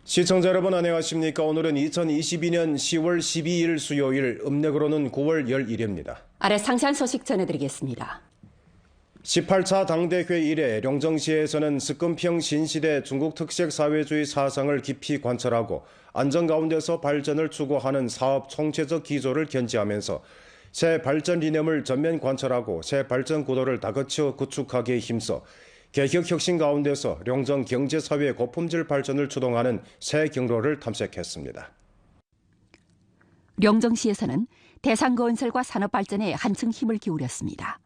시청자 여러분 안녕하십니까? 오늘은 2022년 10월 12일 수요일, 음력으로는 9월 10일입니다. 아래 상세한 소식 전해드리겠습니다. 18차 당대회 이래 룡정시에서는 스금평 신시대 중국 특색 사회주의 사상을 깊이 관철하고 안정 가운데서 발전을 추구하는 사업 총체적 기조를 견지하면서 새 발전 이념을 전면 관철하고 새 발전 구도를 다그쳐 구축하기에 힘써 개혁 혁신 가운데서 룡정 경제사회 고품질 발전을 추동하는 새 경로를 탐색했습니다. 룡정시에서는 대상건설과 산업 발전에 한층 힘을 기울였습니다.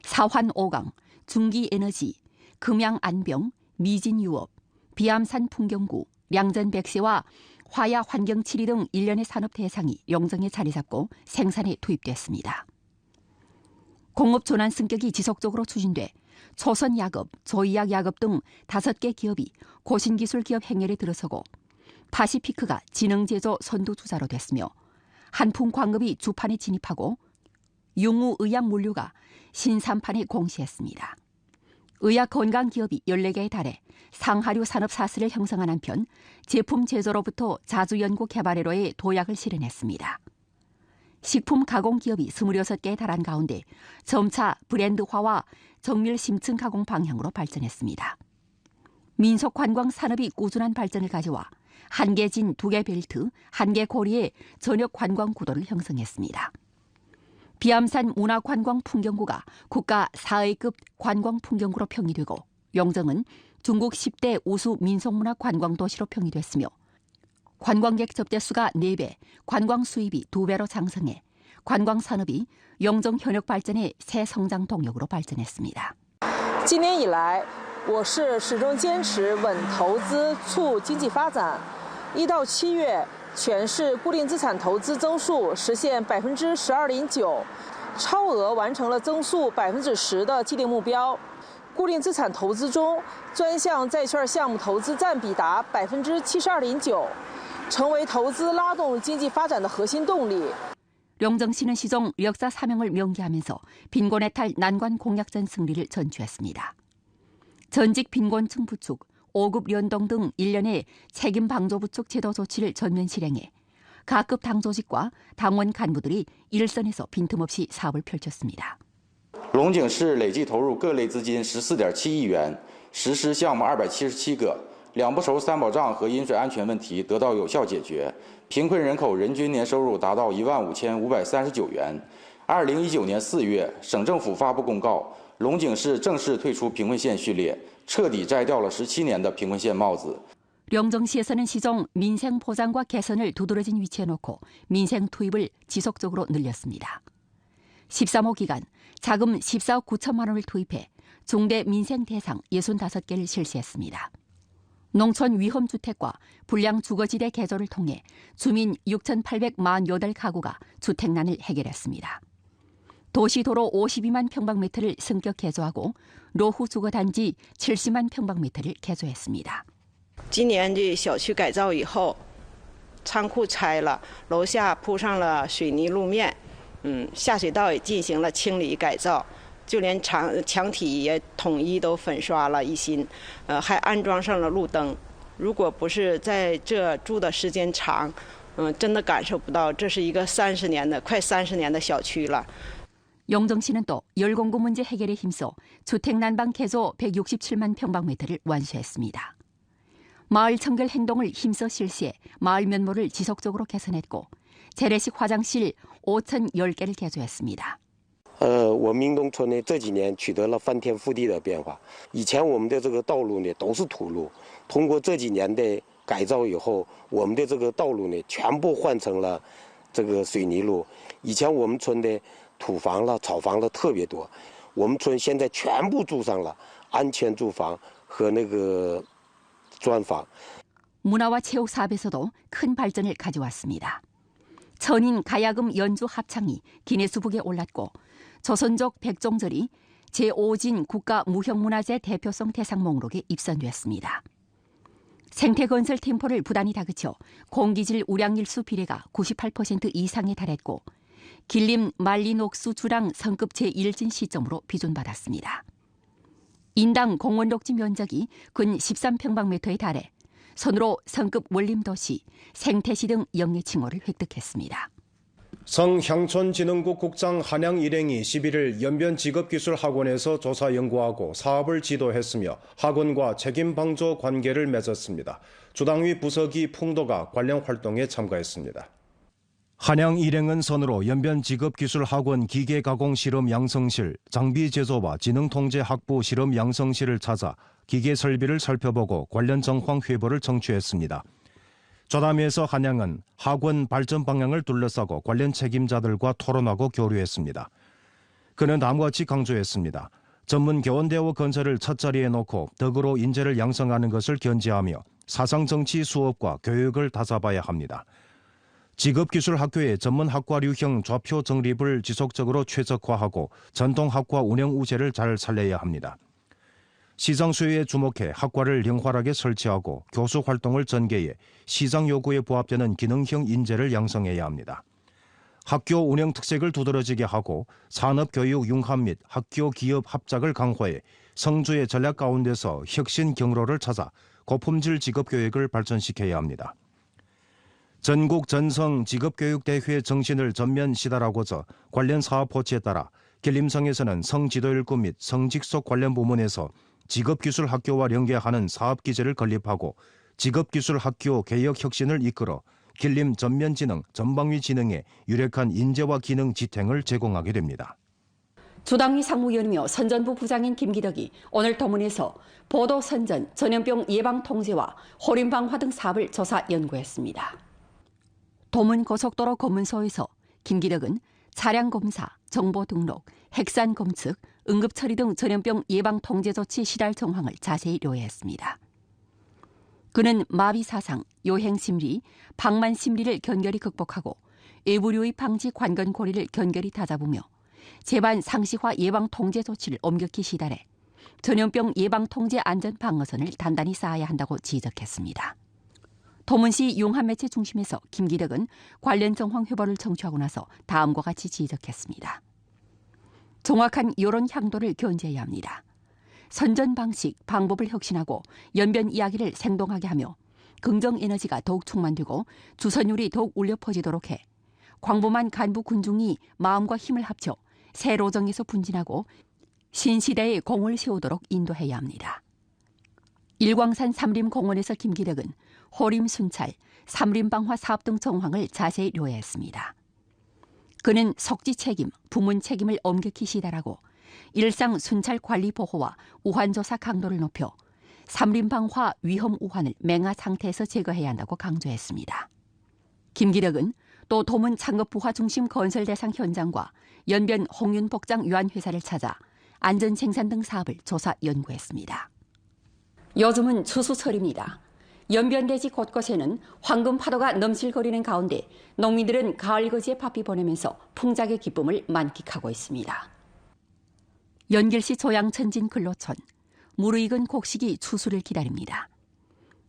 사환 5강, 중기에너지, 금양안병, 미진유업, 비암산 풍경구, 량전 백세와 화야 환경치리 등 일련의 산업 대상이 룡정에 자리 잡고 생산에 투입됐습니다. 공업 전환 승격이 지속적으로 추진돼 조선야급, 조이약야급 등 5개 기업이 고신기술 기업 행렬에 들어서고 파시피크가 지능제조 선두주자로 됐으며 한풍광업이 주판에 진입하고 융우의약물류가 신삼판에 공시했습니다. 의약건강기업이 14개에 달해 상하류 산업 사슬을 형성한 한편 제품 제조로부터 자주연구 개발회로의 도약을 실현했습니다. 식품 가공기업이 26개에 달한 가운데 점차 브랜드화와 정밀 심층 가공 방향으로 발전했습니다. 민속관광 산업이 꾸준한 발전을 가져와 한계진 2개 벨트, 1개 고리의 전역 관광 구도를 형성했습니다. 비암산 문화관광 풍경구가 국가 4위급 관광 풍경구로 평이되고 룡정은 중국 10대 우수 민속문화 관광 도시로 평이됐으며 관광객 접대 수가 4배, 관광 수입이 2배로 상승해 관광 산업이 룡정 현역 발전의 새 성장 동력으로 발전했습니다. 今年以来，我市始终坚持稳投资促经济发展。1到7月，全市固定资产投资增速实现12.9%，超额完成了增速10%的既定目标。固定资产投资中，专项债券项目投资占比达72.9%，成为投资拉动经济发展的核心动力。 룡정시는 시종 역사 사명을 명기하면서 빈곤해탈 난관 공약전 승리를 전취했습니다. 전직 빈곤층 부축, 5급 연동 등 일련의 책임 방조 부축 제도 조치를 전면 실행해 각급 당 조직과 당원 간부들이 일선에서 빈틈없이 사업을 펼쳤습니다. 龙井市累计投入各类资金14.7亿元，实施项目277个，两不熟三保障和饮水安全问题得到有效解决，贫困人口人均年收入达到15539元。2019年4月，省政府发布公告，龙井市正式退出贫困县序列，彻底摘掉了17年的贫困县帽子。 룡정시에서는 시종 민생 보장과 개선을 두드러진 위치에 놓고 민생 투입을 지속적으로 늘렸습니다. 13호 기간 자금 14억 9천만 원을 투입해 중대 민생 대상 65개를 실시했습니다. 농촌 위험주택과 불량 주거지대 개조를 통해 주민 6,848가구가 주택난을 해결했습니다. 도시도로 52만 평방미터를 승격 개조하고 노후 주거단지 70만 평방미터를 개조했습니다. 今年这小区改造以后，仓库拆了，楼下铺上了水泥路面，下水道也进行了清理改造，就连墙体也统一都粉刷了一新，还安装上了路灯。如果不是在这住的时间长，真的感受不到这是一个快30年的小区了。 룡정시는 또 열공구 문제 해결에 힘써 주택 난방 개조 167만 평방미터를 완수했습니다. 마을 청결 행동을 힘써 실시해 마을 면모를 지속적으로 개선했고 재래식 화장실 5,010개를 개조했습니다. 我们农村呢这几年取得了翻天覆地的变化。以前我们的这个道路呢都是土路，通过这几年的改造以后，我们的这个道路呢全部换成了这个水泥路。以前我们村的土房了、草房了特别多，我们村现在全部住上了安全住房和那个砖房。 문화와 체육 사업에서도 큰 발전을 가져왔습니다. 천인 가야금 연주 합창이 기네스북에 올랐고 조선족 백종절이 제5진 국가무형문화재 대표성 대상 목록에 입선됐습니다. 생태건설 템포를 부단히 다그쳐 공기질 우량일수 비례가 98% 이상에 달했고 길림 만리녹수 주랑 성급 제1진 시점으로 비준받았습니다. 인당 공원 녹지 면적이 근 13평방미터에 달해 손으로 성급 원림도시, 생태시 등 영예 칭호를 획득했습니다. 성향촌진흥국 국장 한양 일행이 11일 연변직업기술학원에서 조사 연구하고 사업을 지도했으며 학원과 책임방조 관계를 맺었습니다. 주당위 부서기 풍도가 관련 활동에 참가했습니다. 한양 일행은 선으로 연변직업기술학원 기계가공실험 양성실, 장비제조와 지능통제학부 실험 양성실을 찾아 기계 설비를 살펴보고 관련 정황 회보를 청취했습니다. 조담회에서 한양은 학원 발전 방향을 둘러싸고 관련 책임자들과 토론하고 교류했습니다. 그는 다음과 같이 강조했습니다. 전문 교원대원 건설을 첫자리에 놓고 덕으로 인재를 양성하는 것을 견지하며 사상정치 수업과 교육을 다잡아야 합니다. 직업기술학교의 전문학과류형 좌표 정립을 지속적으로 최적화하고 전통학과 운영 우세를 잘 살려야 합니다. 시장 수요에 주목해 학과를 영활하게 설치하고 교수 활동을 전개해 시장 요구에 부합되는 기능형 인재를 양성해야 합니다. 학교 운영 특색을 두드러지게 하고 산업교육 융합 및 학교 기업 합작을 강화해 성주의 전략 가운데서 혁신 경로를 찾아 고품질 직업교육을 발전시켜야 합니다. 전국 전성 직업교육대회 정신을 전면 시달하고자 관련 사업 호치에 따라 길림성에서는 성지도일구 및 성직속 관련 부문에서 직업기술학교와 연계하는 사업기제를 건립하고 직업기술학교 개혁혁신을 이끌어 길림 전면진흥, 전방위 진흥에 유력한 인재와 기능 지탱을 제공하게 됩니다. 주당위 상무위원이며 선전부 부장인 김기덕이 오늘 도문에서 보도 선전, 전염병 예방 통제와 호림방화 등 사업을 조사 연구했습니다. 도문 고속도로 검문소에서 김기덕은 차량 검사, 정보 등록, 핵산 검측, 응급처리 등 전염병 예방 통제 조치 실할 정황을 자세히 요해했습니다. 그는 마비 사상, 요행 심리, 방만 심리를 견결히 극복하고 외부 유입 방지 관건 고리를 견결히 다잡으며 재반 상시화 예방 통제 조치를 엄격히 시달해 전염병 예방 통제 안전 방어선을 단단히 쌓아야 한다고 지적했습니다. 도문시 융합매체 중심에서 김기덕은 관련 정황 회보를 청취하고 나서 다음과 같이 지적했습니다. 정확한 여론 향도를 견제해야 합니다. 선전 방식, 방법을 혁신하고 연변 이야기를 생동하게 하며 긍정 에너지가 더욱 충만되고 주선율이 더욱 울려 퍼지도록 해 광범한 간부 군중이 마음과 힘을 합쳐 새 로정에서 분진하고 신시대의 공을 세우도록 인도해야 합니다. 일광산 삼림공원에서 김기덕은 호림 순찰, 삼림방화 사업 등 정황을 자세히 요해했습니다. 그는 석지 책임, 부문 책임을 엄격히 시달하고 일상 순찰 관리 보호와 우환 조사 강도를 높여 삼림방화 위험 우환을 맹하 상태에서 제거해야 한다고 강조했습니다. 김기덕은 또 도문 창업부화 중심 건설 대상 현장과 연변 홍윤복장 유한회사를 찾아 안전생산 등 사업을 조사 연구했습니다. 요즘은 추수철입니다. 연변대지 곳곳에는 황금 파도가 넘실거리는 가운데 농민들은 가을 거지에 바삐 보내면서 풍작의 기쁨을 만끽하고 있습니다. 연길시 조양천진 근로촌, 무르익은 곡식이 추수를 기다립니다.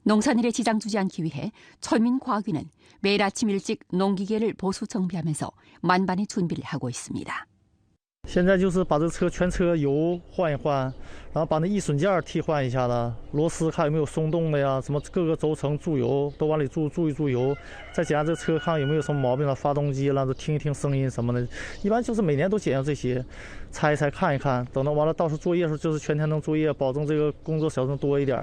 농산일에 지장 주지 않기 위해 천민과학위는 매일 아침 일찍 농기계를 보수 정비하면서 만반의 준비를 하고 있습니다. 现在就是把这车全车油换一换，然后把那易损件替换一下的，螺丝看有没有松动的呀，什么各个轴承注油都往里注一注油，再检查这车看有没有什么毛病了，发动机了，听一听声音什么的。一般就是每年都检查这些，拆一拆看一看，等到完了到时候作业的时候就是全天能作业，保证这个工作小时多一点。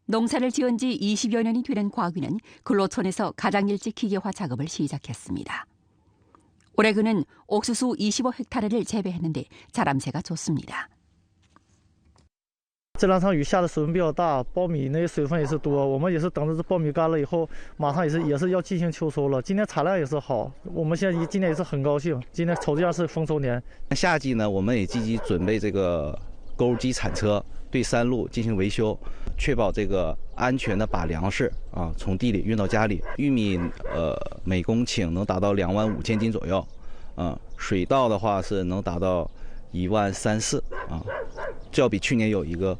농사를 지은 지 20여 년이 되는 과학위는 근로촌에서 가장 일찍 기계화 작업을 시작했습니다. 올해 그는 옥수수 25헥타르를 재배했는데 자람새가 좋습니다. 这两场雨下的水分比较大，苞米那些水分也是多，我们也是等着这苞米干了以后，马上也是要进行秋收了。今年产量也是好，我们现在今年也是很高兴。今年瞅这样是丰收年。夏季呢，我们也积极准备这个购入机铲车，对山路进行维修，确保这个安全的把粮食从地里运到家里。玉米每公顷能达到25000斤左右，水稻的话是能达到13000这要比去年有一个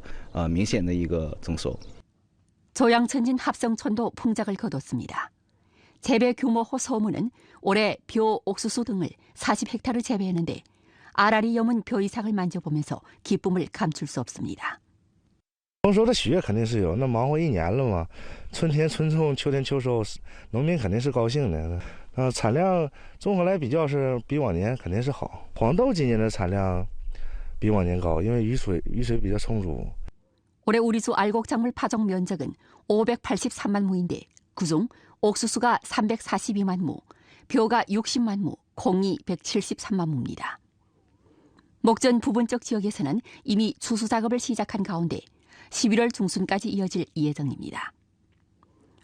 明显的一个增收。 조양천진 합성촌도 풍작을 거뒀습니다. 재배 규모호 소문은 올해 벼, 옥수수 등을 40헥타르 재배했는데 알알이 여문 벼 이상을 만져보면서 기쁨을 감출 수 없습니다. 丰收的喜悦肯定是有，那忙活一年了嘛，春天春种，秋天秋收，农民肯定是高兴的。产量综合来比较是比往年肯定是好。黄豆今年的产量比往年高，因为雨水比较充足。 올해 우리주 알곡작물 파종 면적은 583만 무인데 그중 옥수수가 342만 무, 벼가 60만 무, 콩이 173만 무입니다. 목전 부분적 지역에서는 이미 추수 작업을 시작한 가운데 11월 중순까지 이어질 예정입니다.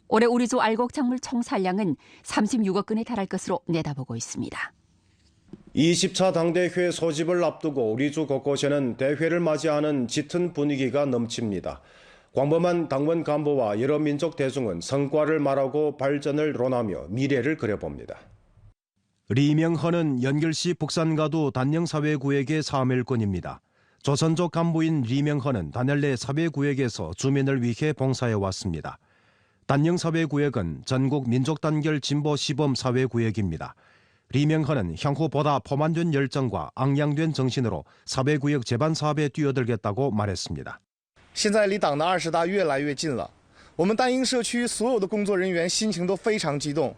올해 우리주 알곡작물 총산량은 36억 건에 달할 것으로 내다보고 있습니다. 20차 당대회 소집을 앞두고 우리주 곳곳에는 대회를 맞이하는 짙은 분위기가 넘칩니다. 광범한 당원 간부와 여러 민족 대중은 성과를 말하고 발전을 논하며 미래를 그려봅니다. 리명헌은 연결시 북산가도 단영사회구역의 사mel꾼입니다. 조선족 간부인 리명헌은 단열내 사회구역에서 주민을 위해 봉사해왔습니다. 단영사회구역은 전국 민족단결 진보 시범 사회구역입니다. 리명헌은 향후 보다 포만된 열정과 앙양된 정신으로 사회구역 재반 사업에 뛰어들겠다고 말했습니다. 现在离党的20大越来越近了，我们丹英社区所有的工作人员心情都非常激动。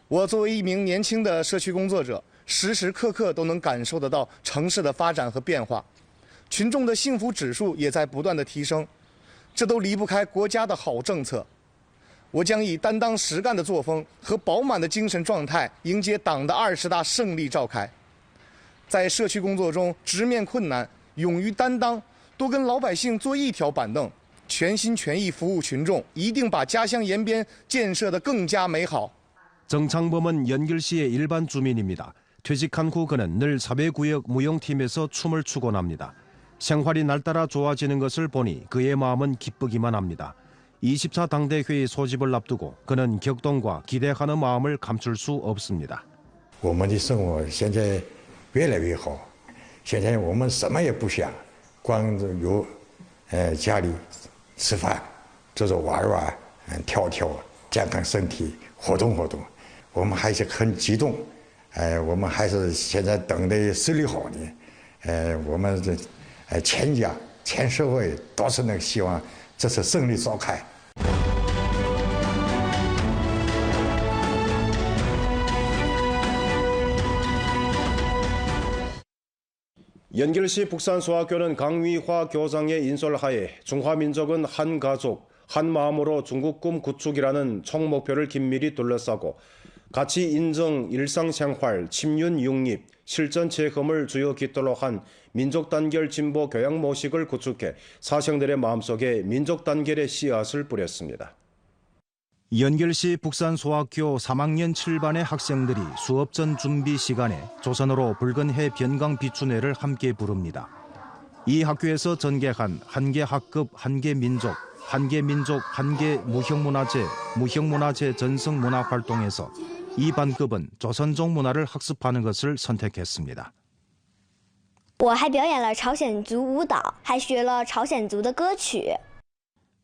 我作为一名年轻的社区工作者，时时刻刻都能感受得到城市的发展和变化，群众的幸福指数也在不断的提升，这都离不开国家的好政策。 我将以担当实干的作风和饱满的精神状态迎接党的20大胜利召开。在社区工作中直面困难，勇于担当，多跟老百姓坐一条板凳，全心全意服务群众，一定把家乡延边建设得更加美好。 정창범은 연길시의 일반 주민입니다. 퇴직한 후 그는 늘 사회구역 무용팀에서 춤을 추곤 합니다. 생활이 날따라 좋아지는 것을 보니 그의 마음은 기쁘기만 합니다. 20차 당대회의 소집을 앞두고 그는 격동과 기대하는 마음을 감출 수 없습니다. 我们的生活现在越来越好，现在我们什么也不想，光有家里吃饭、做做玩玩、跳跳，健康身体，活动活动。我们还是很激动，我们还是现在等的势力好呢，我们这全家全社会都是那个希望这次胜利召开。 연결시 북산소학교는 강위화 교장의 인솔하에 중화민족은 한 가족, 한 마음으로 중국 꿈 구축이라는 총목표를 긴밀히 둘러싸고 가치 인정, 일상생활, 침륜 융립, 실전 체험을 주요 깃들로 한 민족단결 진보 교양 모식을 구축해 사생들의 마음속에 민족단결의 씨앗을 뿌렸습니다. 연결시 북산소학교 3학년 7반의 학생들이 수업 전 준비 시간에 조선어로 붉은 해 변강 비춘회를 함께 부릅니다. 이 학교에서 전개한 한계 학급 한계 민족, 한계 민족 한계 무형문화재, 무형문화재 전승 문화활동에서 이 반급은 조선족 문화를 학습하는 것을 선택했습니다. 我还表演了朝鲜族舞蹈，还学了朝鲜族的歌曲。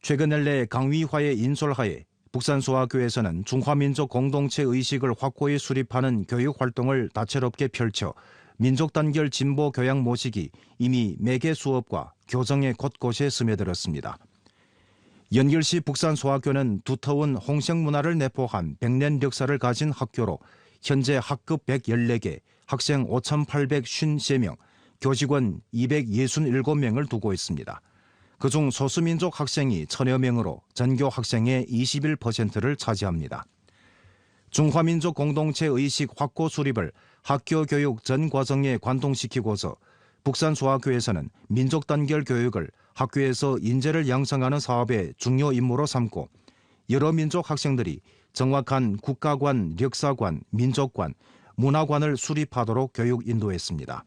최근 연례 강위화의 인솔하에 북산소학교에서는 중화민족 공동체 의식을 확고히 수립하는 교육활동을 다채롭게 펼쳐 민족단결 진보 교양 모식이 이미 매개 수업과 교정의 곳곳에 스며들었습니다. 연결시 북산소학교는 두터운 홍색문화를 내포한 100년 역사를 가진 학교로 현재 학급 114개, 학생 5,853명, 교직원 267명을 두고 있습니다. 그중 소수민족 학생이 1000여 명으로 전교 학생의 21%를 차지합니다. 중화민족 공동체 의식 확고 수립을 학교 교육 전 과정에 관통시키고서 북산소학교에서는 민족단결 교육을 학교에서 인재를 양성하는 사업의 중요 임무로 삼고 여러 민족 학생들이 정확한 국가관, 역사관, 민족관, 문화관을 수립하도록 교육 인도했습니다.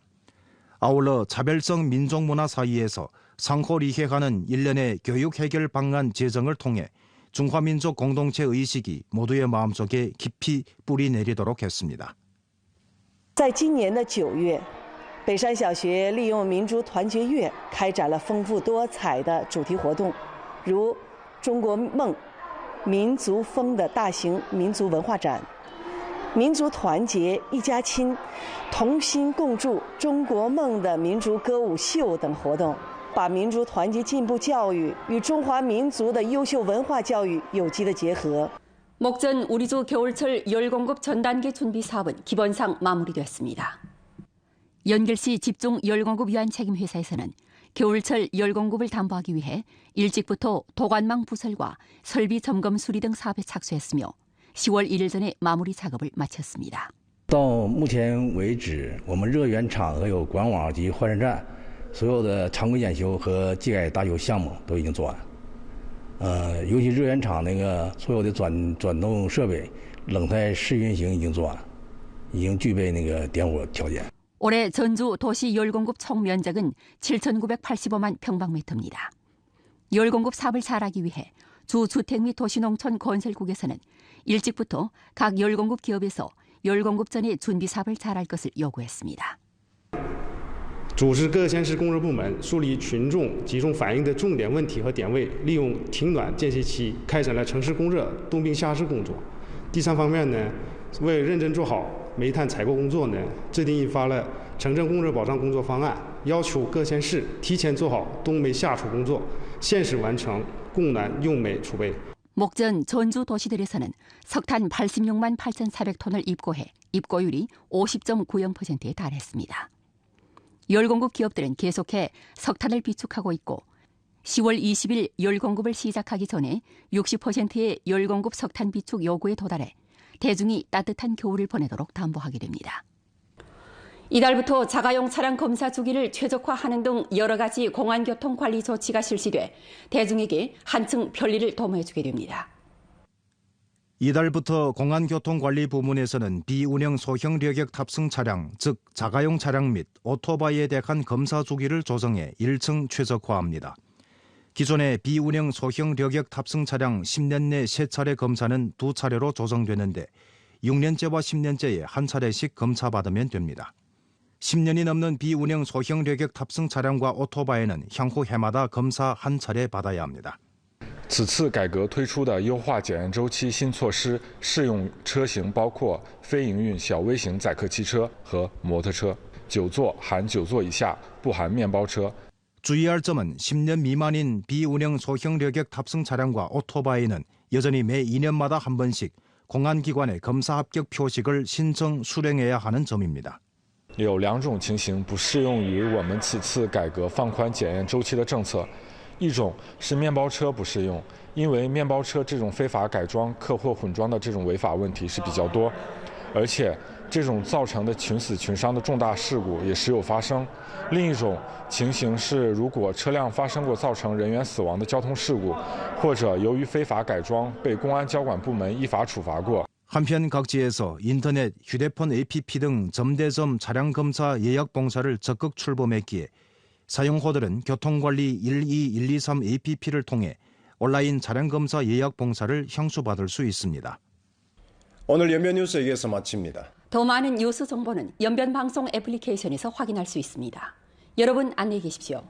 아울러 차별성 민족문화 사이에서 상호 이해하는 일련의 교육 해결 방안 제정을 통해 중화민족 공동체 의식이 모두의 마음속에 깊이 뿌리 내리도록 했습니다. 在今年的9月，北山小学利用民族团结月开展了丰富多彩的主题活动，如中国梦、民族风的大型民族文化展、民族团结一家亲、同心共筑中国梦的民族歌舞秀等活动。把民族团结进步教育与中华民族的优秀文化教育有机的结合。 목전 우리주 겨울철 열 공급 전 단계 준비 사업은 기본상 마무리됐습니다. 연길시 집중 열 공급 위한 책임 회사에서는 겨울철 열 공급을 담보하기 위해 일찍부터 도관망 부설과 설비 점검 수리 등 사업에 착수했으며 10월 1일 전에 마무리 작업을 마쳤습니다. 到目前为止，我们热源场还有管网及换热站所有的常规检修和技改大修项目都已经做完。尤其热源场那个所有的转动设备、冷态试运行已经做完，已经具备那个点火条件。 올해 전주 도시 열공급 총 면적은 7,985만 평방미터입니다. 열공급 사업을 잘하기 위해 주 주택 및 도시농촌 건설국에서는 일찍부터 각 열공급 기업에서 열공급 전에 준비 사업을 잘할 것을 요구했습니다. 组织各县市工作部门梳理群众集中反映的重点问题和点位，利用停暖间歇期开展了城市供热、冬病夏治工作。第三方面呢，为认真做好煤炭采购工作呢，制定印发了城镇供热保障工作方案，要求各县市提前做好冬煤夏储工作，限时完成供暖用煤储备。 목전 전주 도시들에서는 석탄 86만 8,400톤을 입고해 입고율이 50.90%에 달했습니다. 열공급 기업들은 계속해 석탄을 비축하고 있고 10월 20일 열공급을 시작하기 전에 60%의 열공급 석탄 비축 요구에 도달해 대중이 따뜻한 겨울을 보내도록 담보하게 됩니다. 이달부터 자가용 차량 검사 주기를 최적화하는 등 여러 가지 공안교통 관리 조치가 실시돼 대중에게 한층 편리를 도모해주게 됩니다. 이달부터 공안교통관리 부문에서는 비운영 소형 려객 탑승 차량, 즉 자가용 차량 및 오토바이에 대한 검사 주기를 조정해 1층 최적화합니다. 기존의 비운영 소형 려객 탑승 차량 10년 내 3차례 검사는 2차례로 조정되는데 6년째와 10년째에 한 차례씩 검사받으면 됩니다. 10년이 넘는 비운영 소형 려객 탑승 차량과 오토바이는 향후 해마다 검사 한 차례 받아야 합니다. 此次改革推出的优化检验周期新措施适用车型包括非营运小微型载客汽车和摩托车、9座含9座以下不含面包车。 주의할 점은 10년 미만인 비운영 소형 려객 탑승 차량과 오토바이는 여전히 매 2년마다 한 번씩 공안기관의 검사 합격 표식을 신청 수령해야 하는 점입니다. 有2种情形不适用于我们此次改革放宽检验周期的政策。 一种是面包车不适用，因为面包车这种非法改装、客货混装的这种违法问题是比较多，而且这种造成的群死群伤的重大事故也时有发生。另一种情形是，如果车辆发生过造成人员死亡的交通事故，或者由于非法改装被公安交管部门依法处罚过。 한편 각지에서 인터넷, 휴대폰 APP 등 점대점 차량 검사 예약 봉사를 적극 출범했기에 사용호들은 교통관리 12123 APP를 통해 온라인 차량검사 예약 봉사를 향수받을 수 있습니다. 오늘 연변뉴스 여기에서 마칩니다. 더 많은 뉴스 정보는 연변방송 애플리케이션에서 확인할 수 있습니다. 여러분 안녕히 계십시오.